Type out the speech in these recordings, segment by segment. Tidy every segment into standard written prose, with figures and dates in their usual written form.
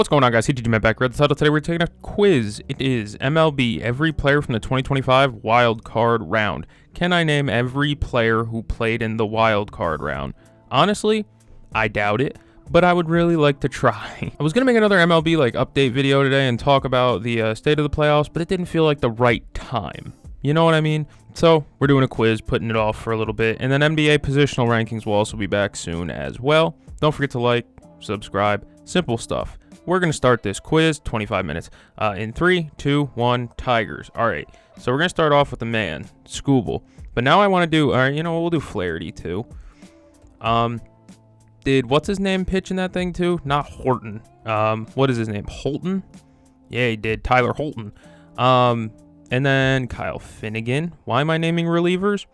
What's going on, guys? CTG Matt back here at the title. Today we're taking a quiz. It is MLB, every player from the 2025 wild card round. Can I name every player who played in the wild card round? Honestly, I doubt it, but I would really like to try. I was going to make another MLB update video today and talk about the state of the playoffs, but it didn't feel like the right time. You know what I mean? So we're doing a quiz, putting it off for a little bit, and then NBA positional rankings will also be back soon as well. Don't forget to like, subscribe, simple stuff. We're going to start this quiz, 25 minutes, in 3, 2, 1, Tigers. All right, so we're going to start off with the man, Scooble. But now I want to do, all right, you know what, we'll do Flaherty too. Did what's his name pitch in that thing too? Not Horton. What is his name? Holton? Yeah, he did. Tyler Holton. And then Kyle Finnegan. Why am I naming relievers?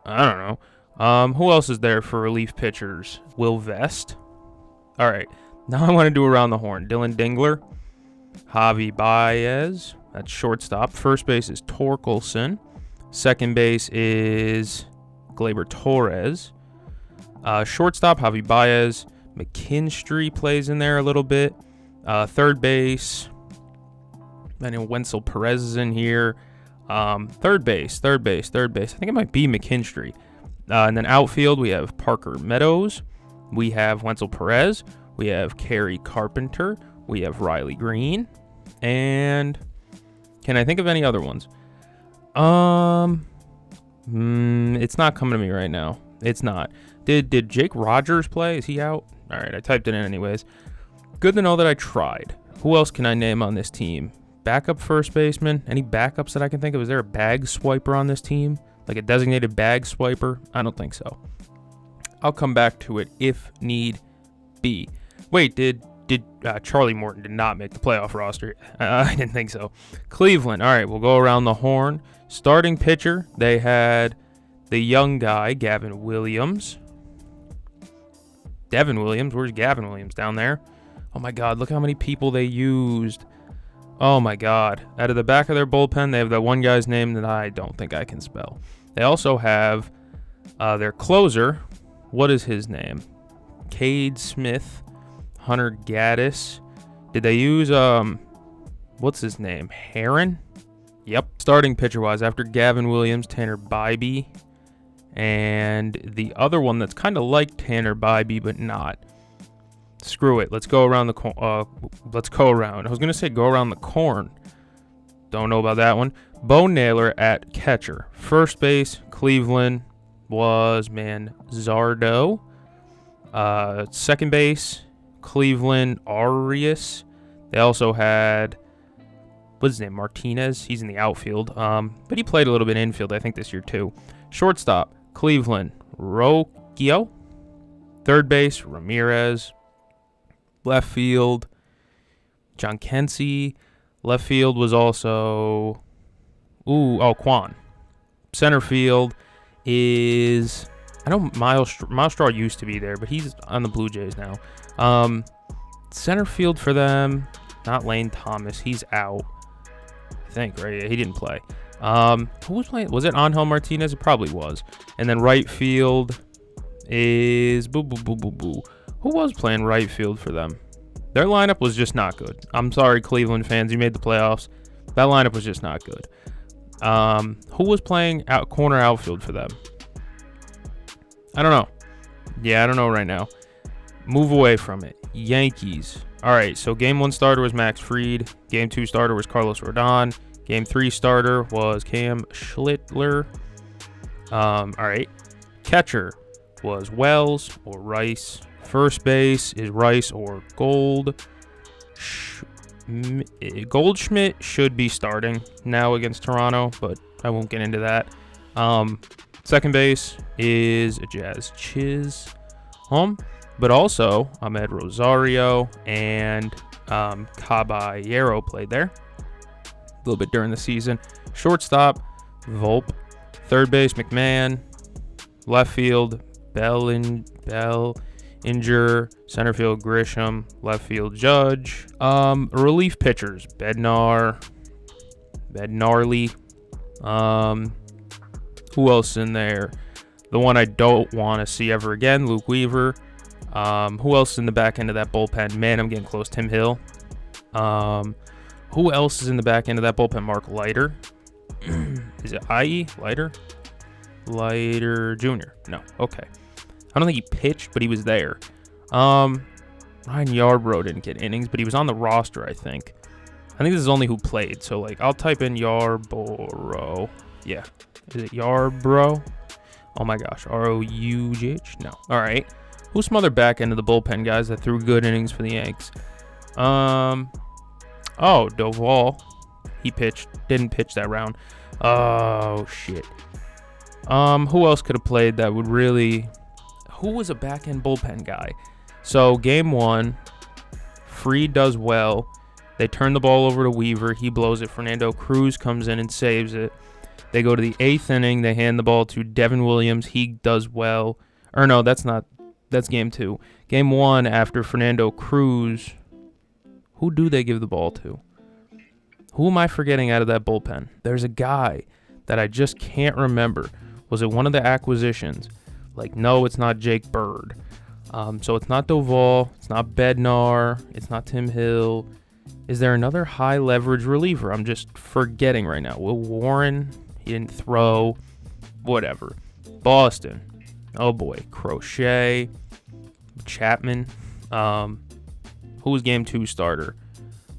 I don't know. Who else is there for relief pitchers? Will Vest. All right. Now I want to do around the horn. Dylan Dingler. Javi Baez. That's shortstop. First base is Torkelson. Second base is Gleyber Torres. Shortstop, Javi Baez. McKinstry plays in there a little bit. Third base, I know Wenzel Perez is in here. Third base. I think it might be McKinstry. And then outfield, we have Parker Meadows. We have Wenzel Perez. We have Kerry Carpenter. We have Riley Green. And can I think of any other ones? It's not coming to me right now. It's not. Did Jake Rogers play? Is he out? All right, I typed it in anyways. Good to know that I tried. Who else can I name on this team? Backup first baseman? Any backups that I can think of? Is there a bag swiper on this team? Like a designated bag swiper? I don't think so. I'll come back to it if need be. Wait, did Charlie Morton did not make the playoff roster? I didn't think so. Cleveland. All right, we'll go around the horn. Starting pitcher, they had the young guy, Gavin Williams. Devin Williams. Where's Gavin Williams? Down there. Oh, my God. Look how many people they used. Oh, my God. Out of the back of their bullpen, they have that one guy's name that I don't think I can spell. They also have their closer. What is his name? Cade Smith. Hunter Gaddis. Did they use, what's his name? Heron? Yep. Starting pitcher-wise, after Gavin Williams, Tanner Bybee. And the other one that's kind of like Tanner Bybee, but not. Screw it. Let's go around the let's go around. I was going to say go around the corn. Don't know about that one. Bo Naylor at catcher. First base, Cleveland was Manzardo. Second base, Cleveland, Arias. They also had, what's his name, Martinez. He's in the outfield, but he played a little bit infield, I think, this year too. Shortstop, Cleveland, Rocchio. Third base, Ramirez. Left field, John Kensey. Left field was also, Quan. Center field is, I know Miles Straw used to be there, but he's on the Blue Jays now. Center field for them, not Lane Thomas. He's out, I think, right? Yeah, he didn't play. Who was playing? Was it Angel Martinez? It probably was. And then right field is Who was playing right field for them? Their lineup was just not good. I'm sorry, Cleveland fans. You made the playoffs. That lineup was just not good. Who was playing corner outfield for them? I don't know. Yeah, I don't know right now. Move away from it. Yankees. All right, so game 1 starter was Max Fried. Game 2 starter was Carlos Rodon. Game 3 starter was Cam Schlittler. All right. Catcher was Wells or Rice. First base is Rice or Goldschmidt should be starting now against Toronto, but I won't get into that. Second base is Jazz Chisholm, but also Ahmed Rosario and Caballero played there a little bit during the season. Shortstop, Volpe. Third base, McMahon. Left field, Bellinger. Center field, Grisham. Left field, Judge. Relief pitchers, Bednarly. Who else in there? The one I don't want to see ever again, Luke Weaver. Who else in the back end of that bullpen? Man, I'm getting close. Tim Hill. Who else is in the back end of that bullpen? Mark Leiter. Is it IE? Leiter? Leiter Jr. No. Okay. I don't think he pitched, but he was there. Ryan Yarbrough didn't get innings, but he was on the roster, I think. I think this is only who played. So, like, I'll type in Yarbrough. Yeah. Is it Yarbrough? Oh, my gosh. R-O-U-G-H? No. All right. Who's some other back end of the bullpen guys that threw good innings for the Yanks? Oh, Doval. He pitched. Didn't pitch that round. Oh, shit. Who else could have played that would really... Who was a back end bullpen guy? So, game 1, Fried does well. They turn the ball over to Weaver. He blows it. Fernando Cruz comes in and saves it. They go to the 8th inning. They hand the ball to Devin Williams. He does well. Or no, that's game 2. Game 1, after Fernando Cruz, who do they give the ball to? Who am I forgetting out of that bullpen? There's a guy that I just can't remember. Was it one of the acquisitions? Like, no, it's not Jake Bird. So it's not Doval. It's not Bednar. It's not Tim Hill. Is there another high leverage reliever? I'm just forgetting right now. Will Warren? He didn't throw. Whatever. Boston. Oh boy. Crochet. Chapman. Who was game 2 starter?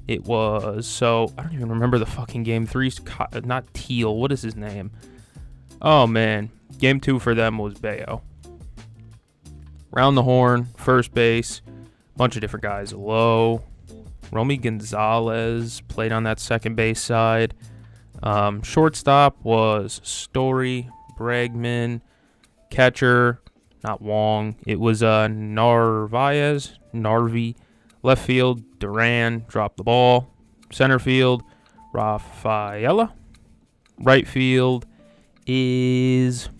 It was, so I don't even remember the fucking game 3. Not Teal. What is his name? Oh man. Game 2 for them was Bayo. Round the horn, first base, bunch of different guys. Low, Romy Gonzalez played on that second base side. Shortstop was Story, Bregman. Catcher, not Wong. It was Narvi. Left field, Duran dropped the ball. Center field, Rafaela. Right field was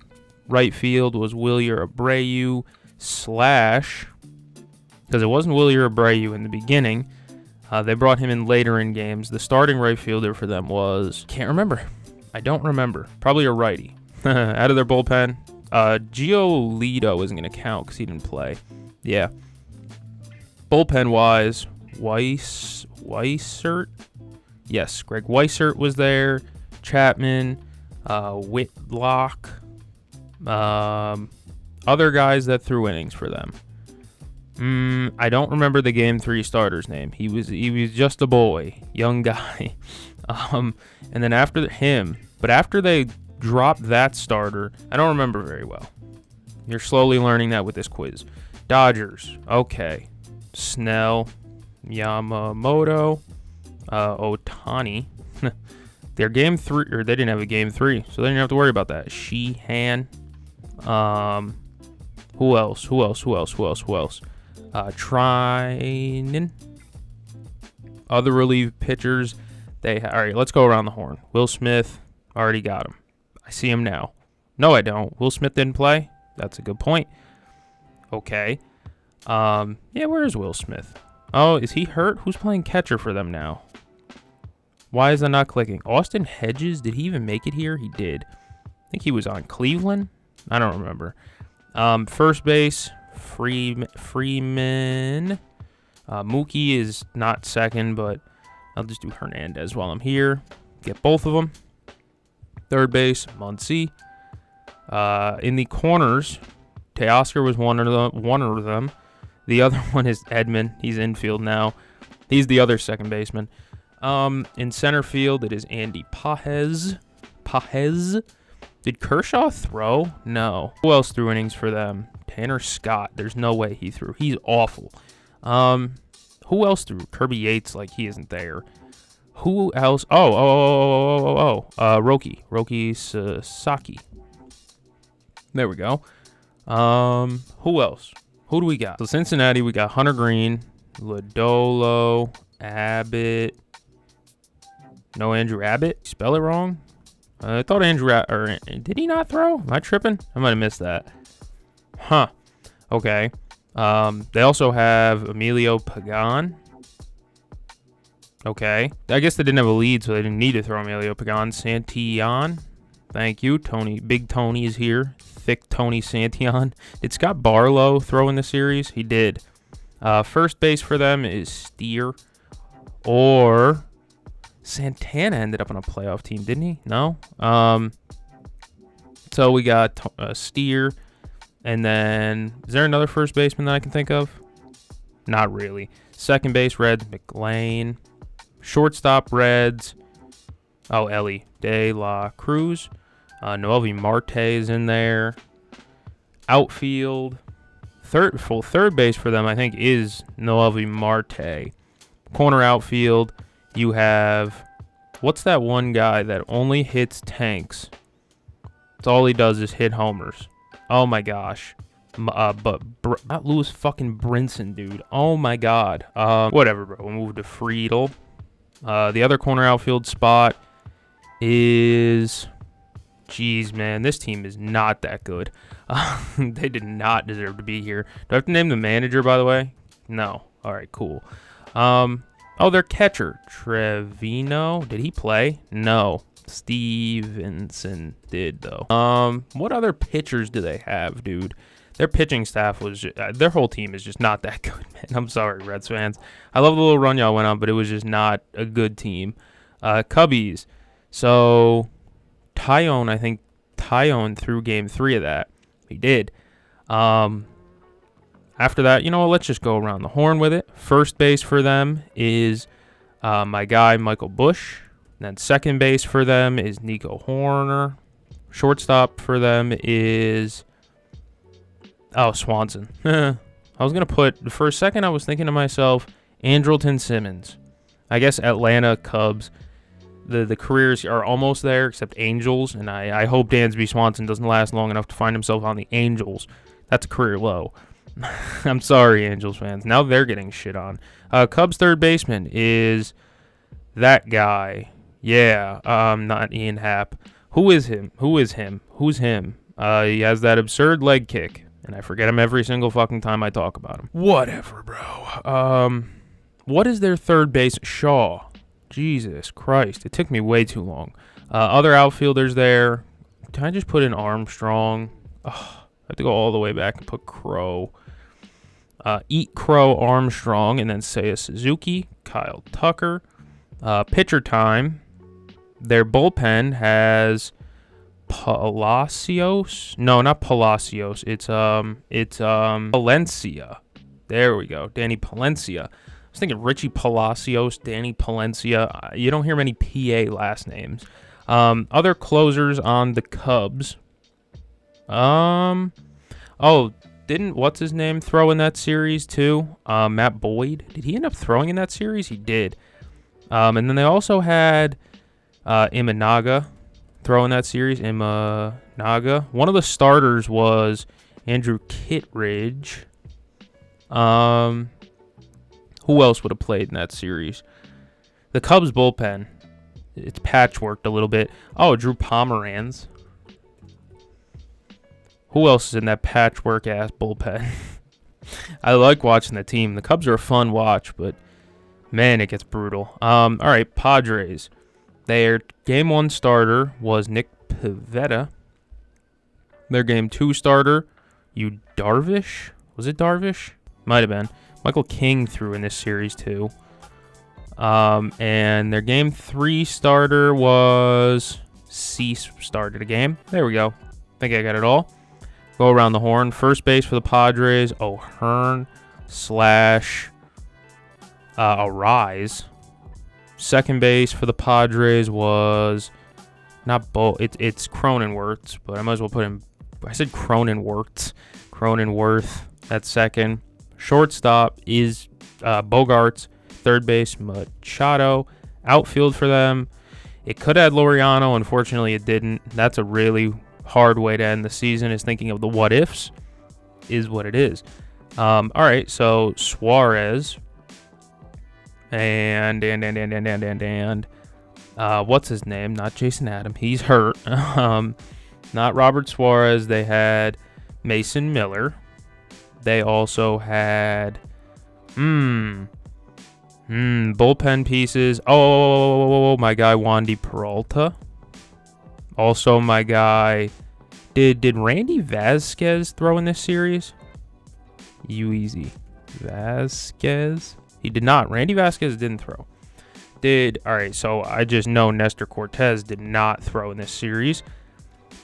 Wilyer Abreu / because it wasn't Wilyer Abreu in the beginning. They brought him in later in games. The starting right fielder for them was, can't remember. I don't remember. Probably a righty. Out of their bullpen. Giolito isn't going to count because he didn't play. Yeah. Bullpen-wise, Weissert. Yes, Greg Weissert was there. Chapman. Whitlock. Other guys that threw innings for them. I don't remember the game 3 starter's name. He was just a boy, young guy. And then after they dropped that starter, I don't remember very well. You're slowly learning that with this quiz. Dodgers, okay. Snell, Yamamoto, Otani. Their game 3, or they didn't have a game 3, so they didn't have to worry about that. Sheehan. Who else? Trinan. Other relief pitchers. All right, let's go around the horn. Will Smith, already got him. I see him now. No, I don't. Will Smith didn't play? That's a good point. Okay. Yeah, where is Will Smith? Oh, is he hurt? Who's playing catcher for them now? Why is that not clicking? Austin Hedges, did he even make it here? He did. I think he was on Cleveland. I don't remember. First base, Freeman. Mookie is not second, but I'll just do Hernandez while I'm here. Get both of them. Third base, Muncy. In the corners, Teoscar was one of them. The other one is Edman. He's infield now. He's the other second baseman. In center field, it is Andy Pages. Did Kershaw throw? No. Who else threw innings for them? Tanner Scott. There's no way he threw. He's awful. Who else threw? Kirby Yates, like he isn't there. Who else? Roki Sasaki. There we go. Who else? Who do we got? So Cincinnati, we got Hunter Green, Lodolo, Abbott. No Andrew Abbott. Spell it wrong? I thought did he not throw? Am I tripping? I might have missed that. Huh. Okay. They also have Emilio Pagan. Okay. I guess they didn't have a lead, so they didn't need to throw Emilio Pagan. Santillan. Thank you. Tony. Big Tony is here. Thick Tony Santillan. Did Scott Barlow throw in the series? He did. First base for them is Steer. Or Santana ended up on a playoff team, didn't he? No. So we got Steer, and then is there another first baseman that I can think of? Not really. Second base, Reds, McLean. Shortstop, Reds. Oh, Ellie De La Cruz. Noelvi Marte is in there. Outfield. Third base for them, I think, is Noelvi Marte. Corner outfield, you have, what's that one guy that only hits tanks? That's all he does is hit homers. Oh my gosh. Not Lewis fucking Brinson, dude. Oh my god. Whatever, bro. We'll move to Friedel. The other corner outfield spot is... Jeez, man. This team is not that good. They did not deserve to be here. Do I have to name the manager, by the way? No. All right, cool. Oh, their catcher, Trevino. Did he play? No. Stevenson did, though. What other pitchers do they have, dude? Their pitching staff was their whole team is just not that good, man. I'm sorry, Reds fans. I love the little run y'all went on, but it was just not a good team. Cubbies. So Tyone, I think Tyone threw game 3 of that. He did. After that, you know what? Let's just go around the horn with it. First base for them is my guy, Michael Bush. Then second base for them is Nico Horner. Shortstop for them is... Oh, Swanson. I was going to put... For a second, I was thinking to myself, Andrelton Simmons. I guess Atlanta Cubs. The careers are almost there, except Angels. And I hope Dansby Swanson doesn't last long enough to find himself on the Angels. That's a career low. I'm sorry, Angels fans. Now they're getting shit on. Cubs third baseman is that guy. Yeah, not Ian Happ. Who is him? Who's him? He has that absurd leg kick, and I forget him every single fucking time I talk about him. Whatever, bro. What is their third base? Shaw. Jesus Christ. It took me way too long. Other outfielders there. Can I just put in Armstrong? I have to go all the way back and put Crow. Eat Crow, Armstrong, and then Seiya Suzuki, Kyle Tucker. Pitcher time. Their bullpen has Palacios. No, not Palacios. It's Palencia. There we go. Danny Palencia. I was thinking Richie Palacios, Danny Palencia. You don't hear many PA last names. Other closers on the Cubs. Didn't what's his name throw in that series too? Matt Boyd. Did he end up throwing in that series? He did. And then they also had Imanaga throw in that series. Imanaga. One of the starters was Andrew Kittredge. Who else would have played in that series? The Cubs bullpen. It's patchworked a little bit. Oh, Drew Pomeranz. Who else is in that patchwork-ass bullpen? I like watching the team. The Cubs are a fun watch, but, man, it gets brutal. All right, Padres. Their Game 1 starter was Nick Pivetta. Their Game 2 starter, Darvish? Was it Darvish? Might have been. Michael King threw in this series, too. And their Game 3 starter was... Cease started a game. There we go. I think I got it all. Go around the horn. First base for the Padres, O'Hearn / Arise. Second base for the Padres was not it's Cronenworth, but I might as well put him. I said Cronenworth. That's second. Shortstop is Bogarts. Third base Machado. Outfield for them, it could have had Laureano. Unfortunately, it didn't. That's a really hard way to end the season, is thinking of the what ifs. Is what it is. All right, so Suarez and what's his name? Not Jason Adam. He's hurt. Not Robert Suarez. They had Mason Miller. They also had bullpen pieces. Oh, my guy Wandy Peralta. Also, my guy, did Randy Vasquez throw in this series? You easy. Vasquez? He did not. Randy Vasquez didn't throw. All right, so I just know Nestor Cortez did not throw in this series.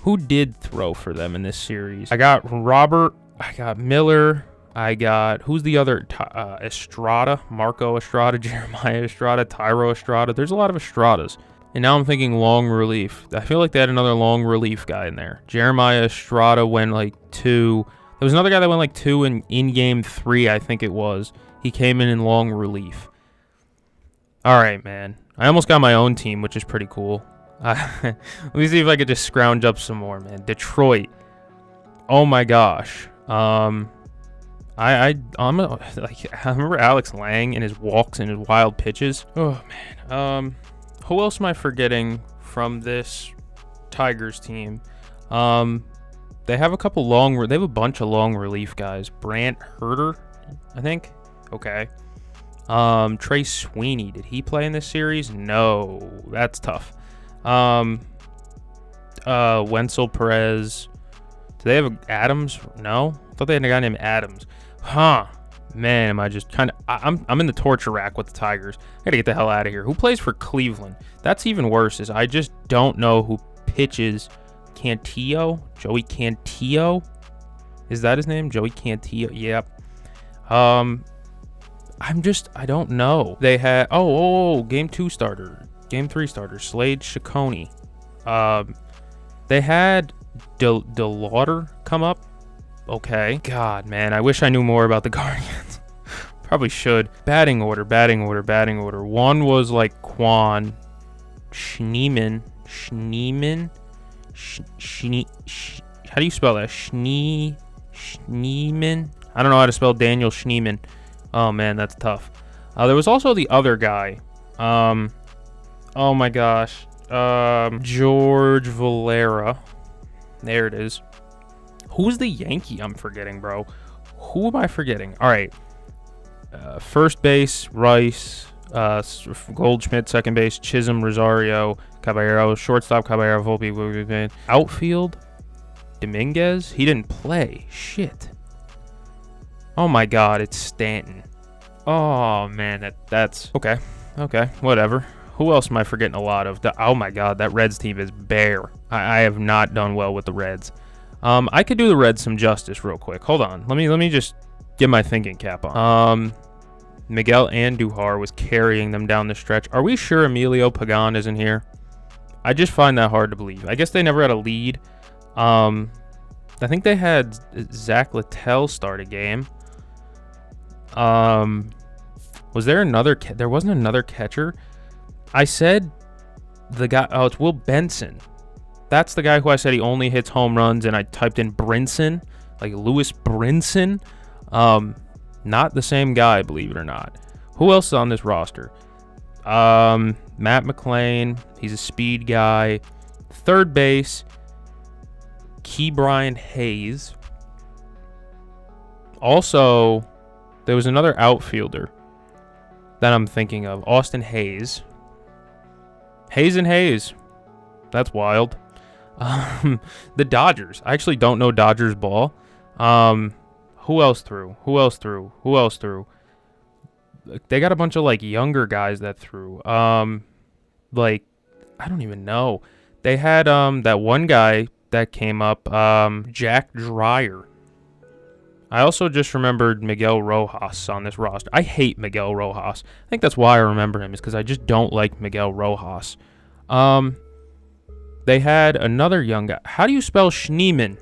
Who did throw for them in this series? I got Robert, I got Miller, I got, who's the other? Estrada, Marco Estrada, Jeremiah Estrada, Tyro Estrada. There's a lot of Estradas. And now I'm thinking long relief. I feel like they had another long relief guy in there. Jeremiah Estrada went like 2. There was another guy that went like 2 in game 3, I think it was. He came in long relief. All right, man. I almost got my own team, which is pretty cool. Let me see if I could just scrounge up some more, man. Detroit. Oh my gosh. I remember Alex Lang and his walks and his wild pitches. Oh man. Who else am I forgetting from this Tigers team? They have a couple they have a bunch of long relief guys. Brant Herter, I think. Okay. Trey Sweeney, did he play in this series? No, that's tough. Wenzel Perez. Do they have Adams? No, I thought they had a guy named Adams. Huh. Man, am I just kind of... I'm in the torture rack with the Tigers. I gotta get the hell out of here. Who plays for Cleveland? That's even worse, is I just don't know who pitches. Cantillo? Joey Cantillo? Is that his name? Joey Cantillo? Yep. I don't know. They had... Game 2 starter. Game 3 starter. Slade Ciccone. They had DeLauder come up. Okay. God, man, I wish I knew more about the Guardians. Probably should. Batting order. One was like Quan Schneeman. How do you spell that? Schneeman? I don't know how to spell Daniel Schneeman. Oh, man, that's tough. There was also the other guy. Oh, my gosh. George Valera. There it is. Who's the Yankee I'm forgetting, bro? Who am I forgetting? All right. First base, Rice. Goldschmidt, second base, Chisholm, Rosario, Caballero. Shortstop, Caballero, Volpe. Outfield, Dominguez. He didn't play. Shit. Oh, my God. It's Stanton. Oh, man. That's... Okay. Whatever. Who else am I forgetting a lot of? Oh, my God. That Reds team is bare. I have not done well with the Reds. I could do the Reds some justice real quick. Hold on. Let me just get my thinking cap on. Miguel Andujar was carrying them down the stretch. Are we sure Emilio Pagan isn't here? I just find that hard to believe. I guess they never had a lead. I think they had Zach Littell start a game. Was there another? There wasn't another catcher. I said the guy. Oh, it's Will Benson. That's the guy who I said he only hits home runs, and I typed in Brinson, like Lewis Brinson. Not the same guy, believe it or not. Who else is on this roster? Matt McClain. He's a speed guy. Third base, Ke'Bryan Hayes. Also, there was another outfielder that I'm thinking of. Austin Hayes. Hayes and Hayes. That's wild. The Dodgers. I actually don't know Dodgers ball. Who else threw? They got a bunch of like younger guys that threw. Like I don't even know. They had that one guy that came up, Jack Dreyer. I also just remembered Miguel Rojas on this roster. I hate Miguel Rojas. I think that's why I remember him, is because I just don't like Miguel Rojas. They had another young guy. How do you spell Schneeman?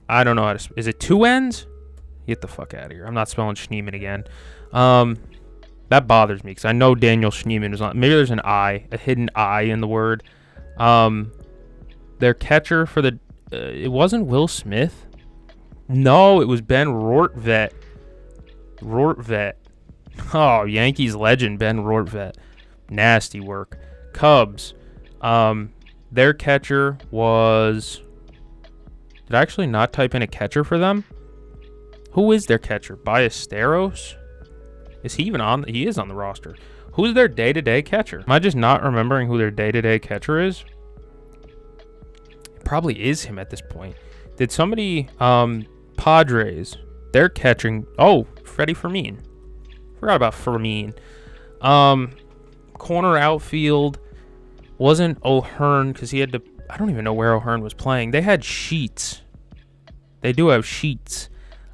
I don't know how to. Is it 2 N's? Get the fuck out of here. I'm not spelling Schneeman again. That bothers me because I know Daniel Schneeman is on. Maybe there's an I, a hidden I in the word. Their catcher for the. It wasn't Will Smith. No, it was Ben Rortvedt. Oh, Yankees legend Ben Rortvedt. Nasty work. Cubs. Their catcher was... Did I actually not type in a catcher for them? Who is their catcher? Ballesteros? Is he even on? He is on the roster. Who's their day-to-day catcher? Am I just not remembering who their day-to-day catcher is? It probably is him at this point. Did somebody... Padres. They're catching... Oh, Freddie Fermin. Forgot about Fermin. Corner outfield wasn't O'Hearn because he had to. I don't even know where O'Hearn was playing. They had Sheets. They do have Sheets.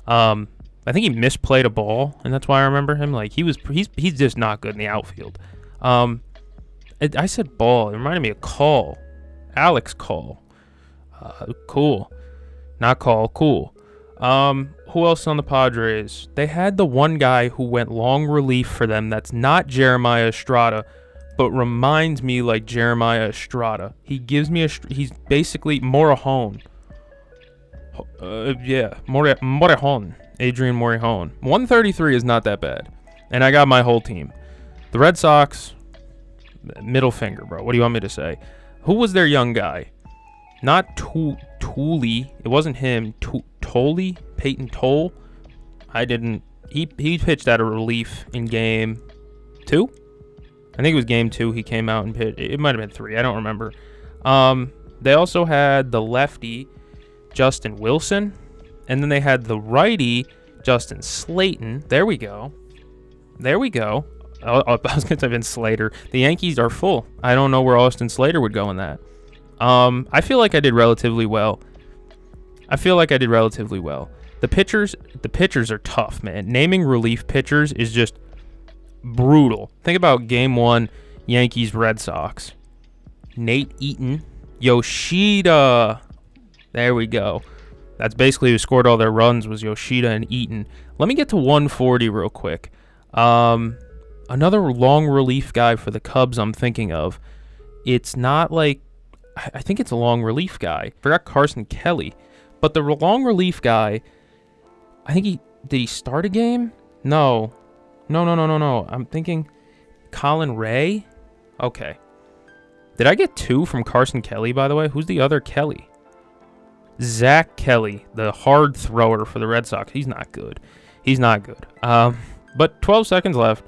I think he misplayed a ball, and that's why I remember him. Like he's just not good in the outfield. I said ball. It reminded me of Call. Alex Call. Cool. Not Call. Cool. Who else on the Padres? They had the one guy who went long relief for them. That's not Jeremiah Estrada, but reminds me like Jeremiah Estrada. He gives me he's basically Morejon. Morejon. Adrian Morejon. 133 is not that bad. And I got my whole team. The Red Sox, middle finger, bro. What do you want me to say? Who was their young guy? Not Tooley. It wasn't him. Tolley? Peyton Toll? He pitched out of relief in game 2? I think it was game 2 he came out and pitched. It might have been 3. I don't remember. They also had the lefty, Justin Wilson. And then they had the righty, Justin Slayton. There we go. I was going to type in Slater. The Yankees are full. I don't know where Austin Slater would go in that. I feel like I did relatively well. The pitchers are tough, man. Naming relief pitchers is just brutal. Think about game 1, Yankees Red Sox. Nate Eaton, Yoshida. There we go. That's basically who scored all their runs was Yoshida and Eaton. Let me get to 140 real quick. Another long relief guy for the Cubs I'm thinking of. It's not like I think it's a long relief guy. Forgot Carson Kelly. But the long relief guy, I think did he start a game? No. I'm thinking Colin Ray. Okay. Did I get 2 from Carson Kelly, by the way? Who's the other Kelly? Zach Kelly, the hard thrower for the Red Sox. He's not good. But 12 seconds left.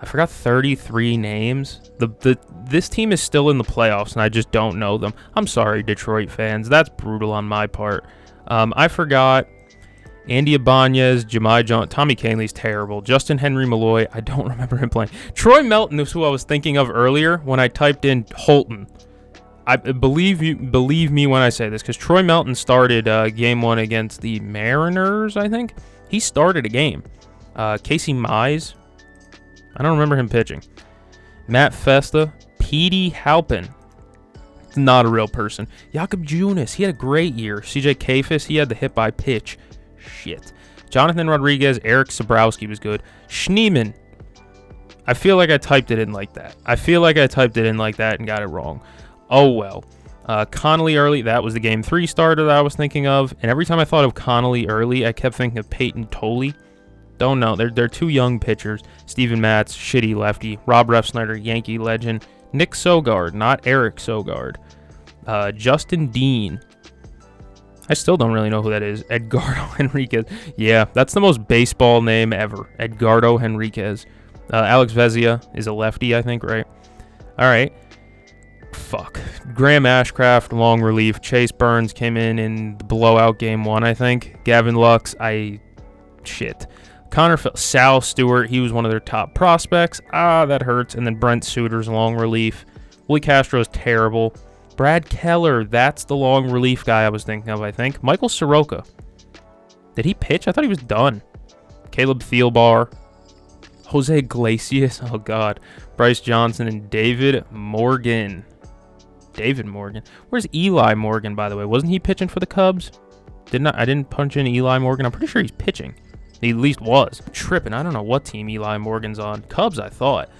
I forgot 33 names. This team is still in the playoffs, and I just don't know them. I'm sorry, Detroit fans. That's brutal on my part. I forgot Andy Ibanez, Jahmai Jones, Tommy Kahnle's terrible. Justin Henry Malloy, I don't remember him playing. Troy Melton is who I was thinking of earlier when I typed in Holton. I believe me when I say this, because Troy Melton started game 1 against the Mariners, I think. He started a game. Casey Mize. I don't remember him pitching. Matt Festa. Petey Halpin. Not a real person. Jakob Junis. He had a great year. CJ Kafis. He had the hit by pitch. Shit. Jonathan Rodriguez. Eric Sabrowski was good. Schneemann. I feel like I typed it in like that. And got it wrong. Oh well. Connolly early. That was the game 3 starter that I was thinking of. And every time I thought of Connolly early, I kept thinking of Peyton Tolley. Don't know. They're 2 young pitchers. Steven Matz, shitty lefty. Rob Refsnyder, Yankee legend. Nick Sogard, not Eric Sogard. Justin Dean. I still don't really know who that is. Edgardo Henriquez. Yeah, that's the most baseball name ever. Edgardo Henriquez. Alex Vezia is a lefty, I think, right? All right. Fuck. Graham Ashcraft, long relief. Chase Burns came in the blowout game 1, I think. Gavin Lux, shit. Connor Sal Stewart, he was one of their top prospects. That hurts. And then Brent Suter's long relief. Willie Castro's terrible. Brad Keller, that's the long relief guy I was thinking of, I think. Michael Soroka. Did he pitch? I thought he was done. Caleb Thielbar. Jose Iglesias. Oh, God. Bryce Johnson and David Morgan. Where's Eli Morgan, by the way? Wasn't he pitching for the Cubs? I didn't punch in Eli Morgan. I'm pretty sure he's pitching. He at least was. Tripping. I don't know what team Eli Morgan's on. Cubs, I thought.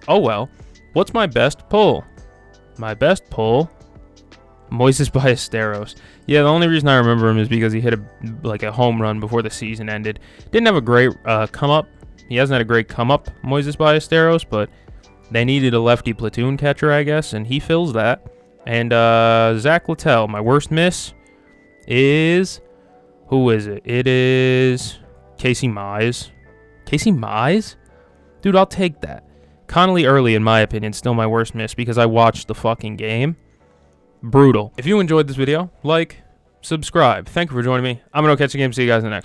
Oh, well. What's my best pull? Moises Ballesteros. Yeah, the only reason I remember him is because he hit a home run before the season ended. Didn't have a great come-up. He hasn't had a great come-up, Moises Ballesteros, but they needed a lefty platoon catcher, I guess, and he fills that. And Zach Littell, my worst miss is... Who is it? It is... Casey Mize. Dude, I'll take that. Connolly early, in my opinion, still my worst miss because I watched the fucking game. Brutal. If you enjoyed this video, like, subscribe. Thank you for joining me. I'm going to catch the game. See you guys in the next one.